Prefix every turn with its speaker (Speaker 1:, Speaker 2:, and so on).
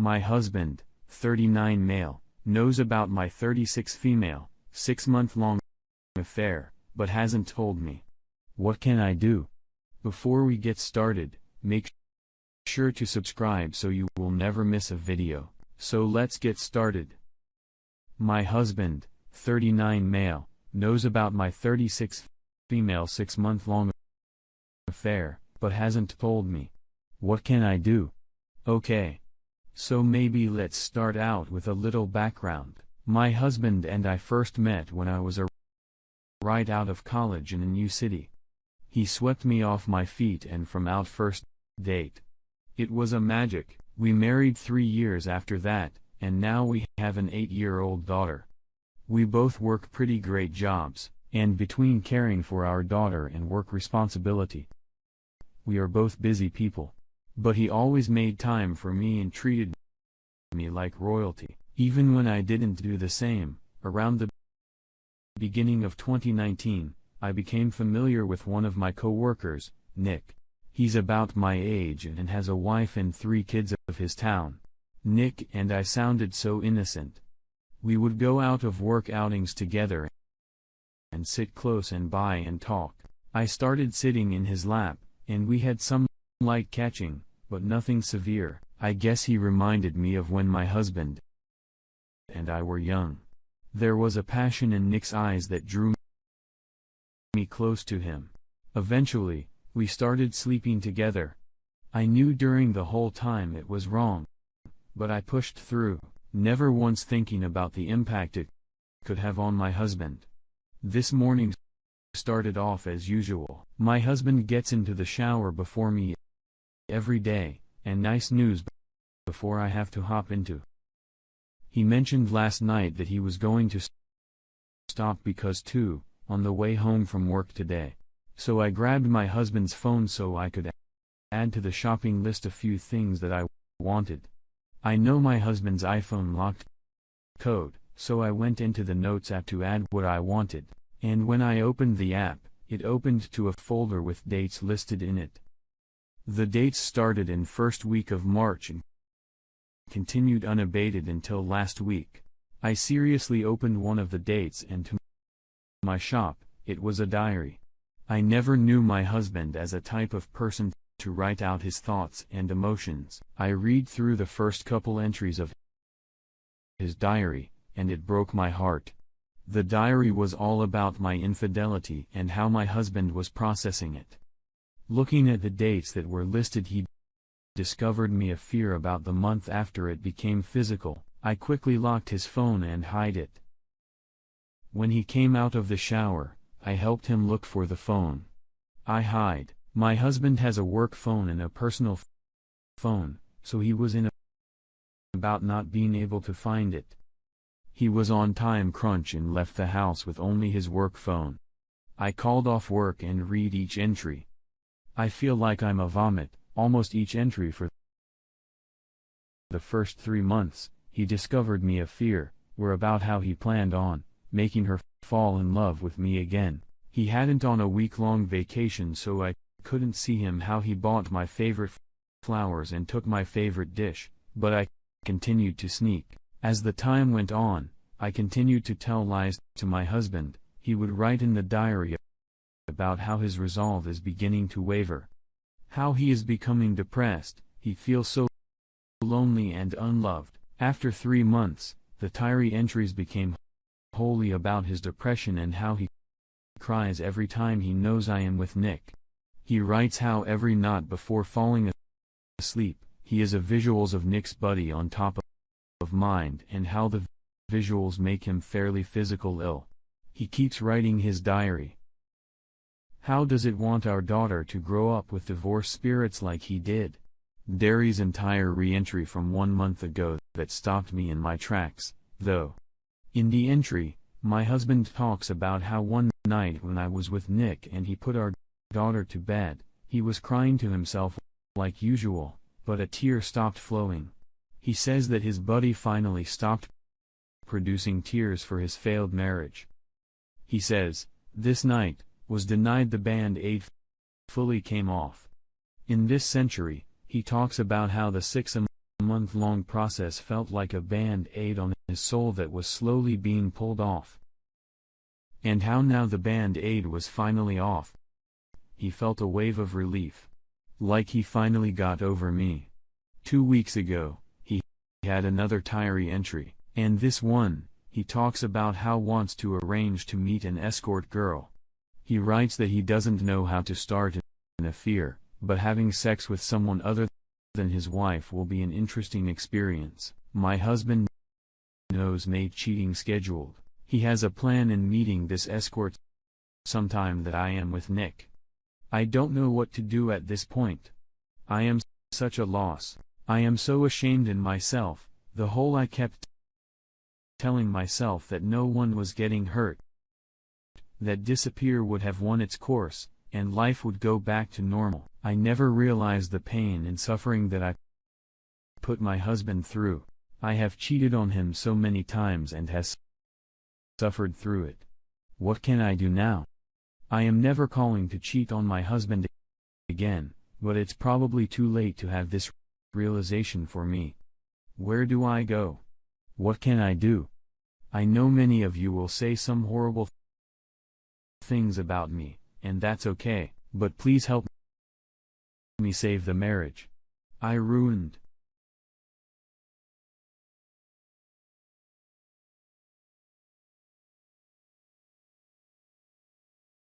Speaker 1: My husband, 39 male, knows about my 36 female, 6-month-long affair, but hasn't told me. What can I do? Before we get started, make sure to subscribe so you will never miss a video. So let's get started. My husband, 39 male, knows about my 36 female 6-month-long affair, but hasn't told me. What can I do? Okay. So maybe let's start out with a little background. My husband and I first met when I was right out of college in a new city. He swept me off my feet and from our first date. It was a magic. We married 3 years after that, and now we have an 8-year-old daughter. We both work pretty great jobs, and between caring for our daughter and work responsibility, we are both busy people. But he always made time for me and treated me like royalty, even when I didn't do the same. Around the beginning of 2019, I became familiar with one of my co-workers, Nick. He's about my age and has a wife and 3 kids of his town. Nick and I sounded so innocent. We would go out of work outings together and sit close and by and talk. I started sitting in his lap, and we had some light catching, but nothing severe. I guess he reminded me of when my husband and I were young. There was a passion in Nick's eyes that drew me close to him. Eventually, we started sleeping together. I knew during the whole time it was wrong, but I pushed through, never once thinking about the impact it could have on my husband. This morning started off as usual. My husband gets into the shower before me every day, and nice news before I have to hop into. He mentioned last night that he was going to stop because on the way home from work today. So I grabbed my husband's phone so I could add to the shopping list a few things that I wanted. I know my husband's iPhone locked code, so I went into the Notes app to add what I wanted, and when I opened the app, it opened to a folder with dates listed in it. The dates started in first week of March and continued unabated until last week. I seriously opened one of the dates, and to my shock, it was a diary. I never knew my husband as a type of person to write out his thoughts and emotions. I read through the first couple entries of his diary, and it broke my heart. The diary was all about my infidelity and how my husband was processing it. Looking at the dates that were listed, he discovered me a fear about the month after it became physical. I quickly locked his phone and hid it. When he came out of the shower, I helped him look for the phone. I hide. My husband has a work phone and a personal phone, so he was in about not being able to find it. He was on time crunch and left the house with only his work phone. I called off work and read each entry. I feel like I'm a vomit. Almost each entry for the first 3 months, he discovered me a fear, were about how he planned on making her fall in love with me again. He hadn't on a week-long vacation, so I couldn't see him how he bought my favorite flowers and took my favorite dish, but I continued to sneak. As the time went on, I continued to tell lies to my husband. He would write in the diary about how his resolve is beginning to waver, how he is becoming depressed, he feels so lonely and unloved. After 3 months, the diary entries became wholly about his depression and how he cries every time he knows I am with Nick. He writes how every night before falling asleep, he is a visuals of Nick's body on top of mine, and how the visuals make him fairly physical ill. He keeps writing his diary. How does it want our daughter to grow up with divorce spirits like he did? Diary's entire re-entry from 1 month ago that stopped me in my tracks, though. In the entry, my husband talks about how one night when I was with Nick and he put our daughter to bed, he was crying to himself like usual, but a tear stopped flowing. He says that his buddy finally stopped producing tears for his failed marriage. He says, this night, was denied the band-aid fully came off. In this century, he talks about how the 6 month-long process felt like a band-aid on his soul that was slowly being pulled off. And how now the band-aid was finally off. He felt a wave of relief. Like he finally got over me. 2 weeks ago, he had another diary entry, and this one, he talks about how wants to arrange to meet an escort girl. He writes that he doesn't know how to start an affair, but having sex with someone other than his wife will be an interesting experience. My husband knows May cheating scheduled. He has a plan in meeting this escort sometime that I am with Nick. I don't know what to do at this point. I am such a loss. I am so ashamed in myself. The whole I kept telling myself that no one was getting hurt. That disappear would have run its course, and life would go back to normal. I never realized the pain and suffering that I put my husband through. I have cheated on him so many times and has suffered through it. What can I do now? I am never calling to cheat on my husband again, but it's probably too late to have this realization for me. Where do I go? What can I do? I know many of you will say some horrible things about me, and that's okay, but please help me save the marriage. I ruined